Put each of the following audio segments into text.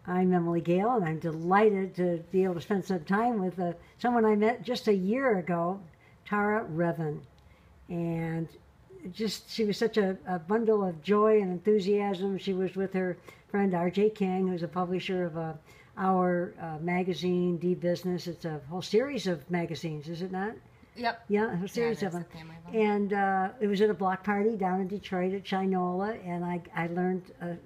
I'm Emily Gail, and I'm delighted to be able to spend some time with someone I met just a year ago, Tara Revyn. And just she was such a bundle of joy and enthusiasm. She was with her friend R.J. King, who's a publisher of our magazine, D Business. It's a whole series of magazines, is it not? Yep. Yeah, a series of them. And it was at a block party down in Detroit at Shinola, and I learned a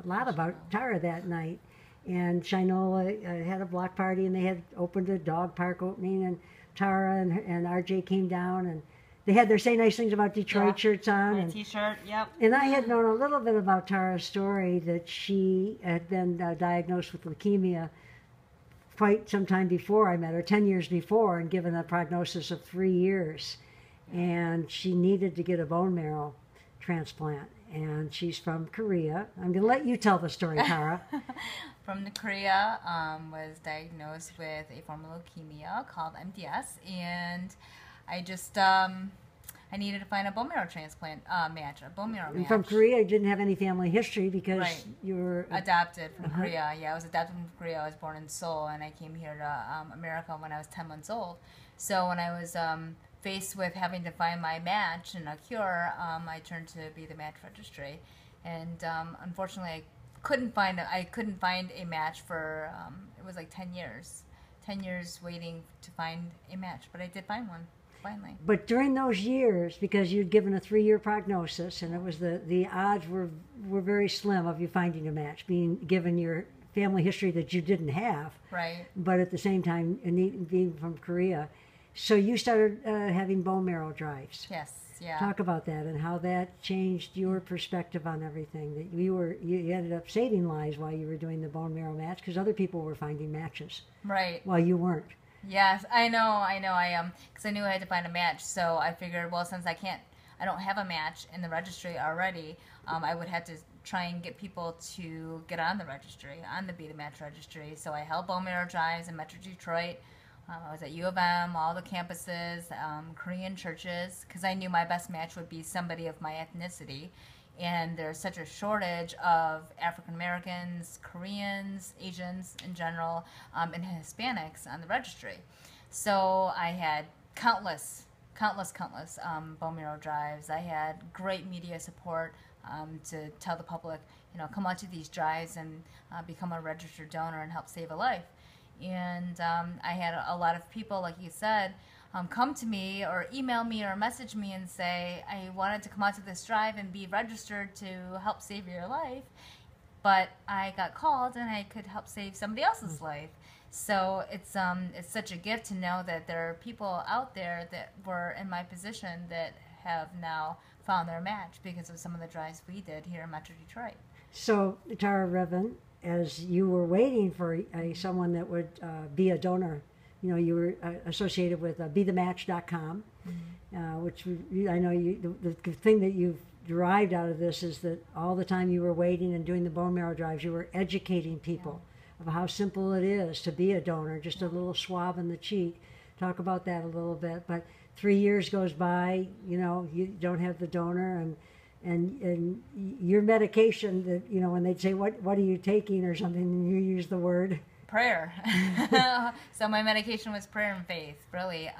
lot about Tara that night. And Shinola had a block party, and they had opened a dog park opening, and Tara and RJ came down, and they had their Say Nice Things About Detroit shirts on. And t-shirt, yep. And I had known a little bit about Tara's story, that she had been diagnosed with leukemia quite some time before I met her, 10 years before, and given a prognosis of 3 years. And she needed to get a bone marrow transplant. And she's from Korea. I'm going to let you tell the story, Tara. From Korea, was diagnosed with a form of leukemia called MDS, and I just I needed to find a bone marrow transplant match, a bone marrow match. From Korea, you didn't have any family history because you were adopted from Korea. Yeah, I was adopted from Korea. I was born in Seoul, and I came here to America when I was 10 months old. So when I was faced with having to find my match and a cure, I turned to Be the Match Registry, and unfortunately, I couldn't find a match for it was like 10 years waiting to find a match, but I did find one finally. But during those years, because you'd given a 3-year prognosis, and it was the odds were very slim of you finding a match, being given your family history that you didn't have. Right. But at the same time, being from Korea, so you started having bone marrow drives. Yes. Yeah. Talk about that and how that changed your perspective on everything. That you ended up saving lives while you were doing the bone marrow match, because other people were finding matches. Right. While you weren't. Yes, I know. Because I knew I had to find a match, so I figured, well, since I don't have a match in the registry already, I would have to try and get people to get on the registry, on the Be the Match registry. So I held bone marrow drives in Metro Detroit. I was at U of M, all the campuses, Korean churches, because I knew my best match would be somebody of my ethnicity. And there's such a shortage of African Americans, Koreans, Asians in general, and Hispanics on the registry. So I had countless bone marrow drives. I had great media support to tell the public, come out to these drives and become a registered donor and help save a life. And I had a lot of people, like you said, come to me or email me or message me and say, I wanted to come out to this drive and be registered to help save your life, but I got called and I could help save somebody else's life. So it's such a gift to know that there are people out there that were in my position that have now found their match because of some of the drives we did here in Metro Detroit. So, Tara Revyn, as you were waiting for someone that would be a donor, you were associated with bethematch.com, which I know the thing that you've derived out of this is that all the time you were waiting and doing the bone marrow drives, you were educating people of how simple it is to be a donor, just a little swab in the cheek. Talk about that a little bit. But 3 years goes by, you don't have the donor, and your medication that, when they'd say, what are you taking or something, and you use the word prayer. So my medication was prayer and faith, really.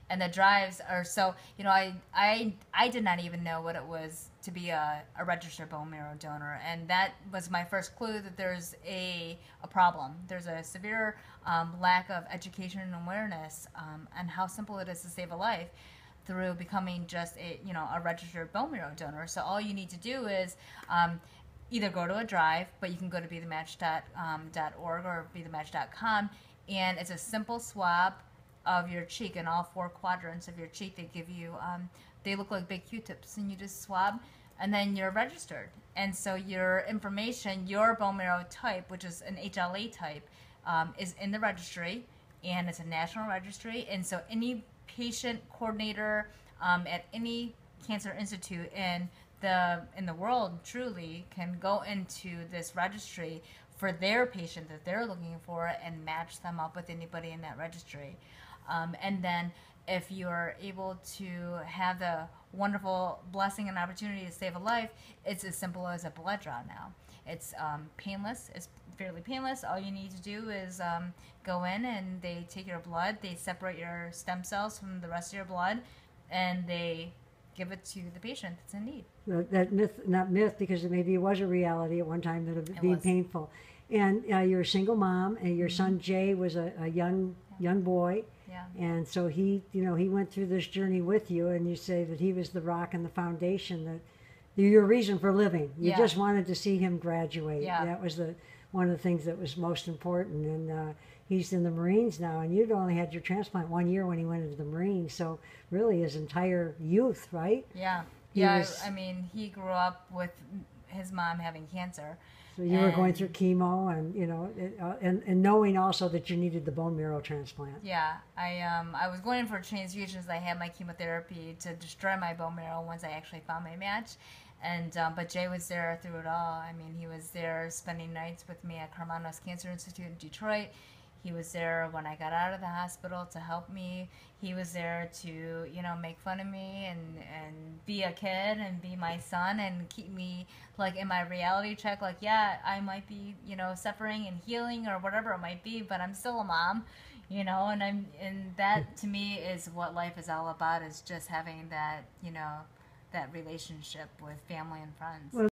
And the drives are so, I did not even know what it was to be a registered bone marrow donor. And that was my first clue that there's a problem. There's a severe lack of education and awareness on how simple it is to save a life through becoming just a registered bone marrow donor. So all you need to do is either go to a drive, but you can go to bethematch.org or bethematch.com, and it's a simple swab of your cheek in all 4 quadrants of your cheek. They give you, they look like big Q-tips, and you just swab, and then you're registered. And so your information, your bone marrow type, which is an HLA type, is in the registry, and it's a national registry. And so any patient coordinator at any cancer institute in the world truly can go into this registry for their patient that they're looking for and match them up with anybody in that registry. And then if you're able to have the wonderful blessing and opportunity to save a life, it's as simple as a blood draw now. It's painless. It's fairly painless. All you need to do is go in and they take your blood, they separate your stem cells from the rest of your blood, and they give it to the patient that's in need. That myth, not myth, because maybe it was a reality at one time that it would be was. painful. And you're a single mom, and your son Jay was a young boy, Yeah. and so he went through this journey with you, and you say that he was the rock and the foundation, that your reason for living. You Yeah. just wanted to see him graduate. Yeah. That was one of the things that was most important. And he's in the Marines now, and you'd only had your transplant 1 year when he went into the Marines, so really his entire youth, right? Yeah. He Yeah, was- I mean, he grew up with his mom having cancer. So you were going And- through chemo, and and knowing also that you needed the bone marrow transplant. Yeah, I was going in for transfusions. I had my chemotherapy to destroy my bone marrow once I actually found my match, and but Jay was there through it all. I mean, he was there spending nights with me at Carmanos Cancer Institute in Detroit. He was there when I got out of the hospital to help me. He was there to, make fun of me and be a kid and be my son and keep me, like, in my reality check. Like, yeah, I might be, suffering and healing or whatever it might be, but I'm still a mom, and that to me is what life is all about, is just having that, that relationship with family and friends. Well,